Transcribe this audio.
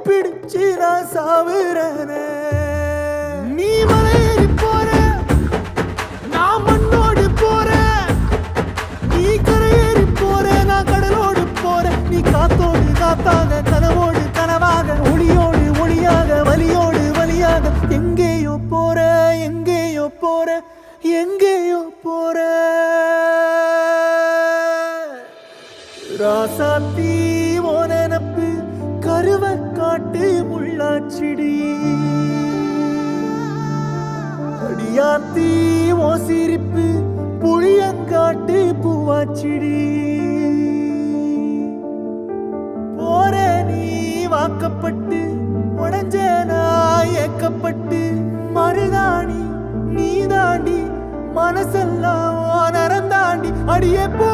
பிடிச்சு நான் சாவுறேனே. நீ மலையேறி போற, நான் மண்ணோடு போறேன். நீ கரையேறி போற, நான் கடலோடு போறேன். நீ காத்தோடு காத்தாக, கனவோடு கனவாக, ஒளியோடு ஒளியாக, வலியோடு வலியாக, எங்கேயோ போற, எங்கேயோ போற, எங்கேயோ போற. ராசாத்தி ஓ நினப்பு கருவ காட்டு முள்ளாச்சிடி. அடியாத்தி ஓ சிரிப்பு புளியங்காட்டு பூவாச்சிடி. போற நீ வாக்கப்பட்டு, உடஞ்ச நான் ஏக்கப்பட்டு, மருதாணி நீ தாண்டி, மனசெல்லாம் நரந்தாண்டி, அடியே போ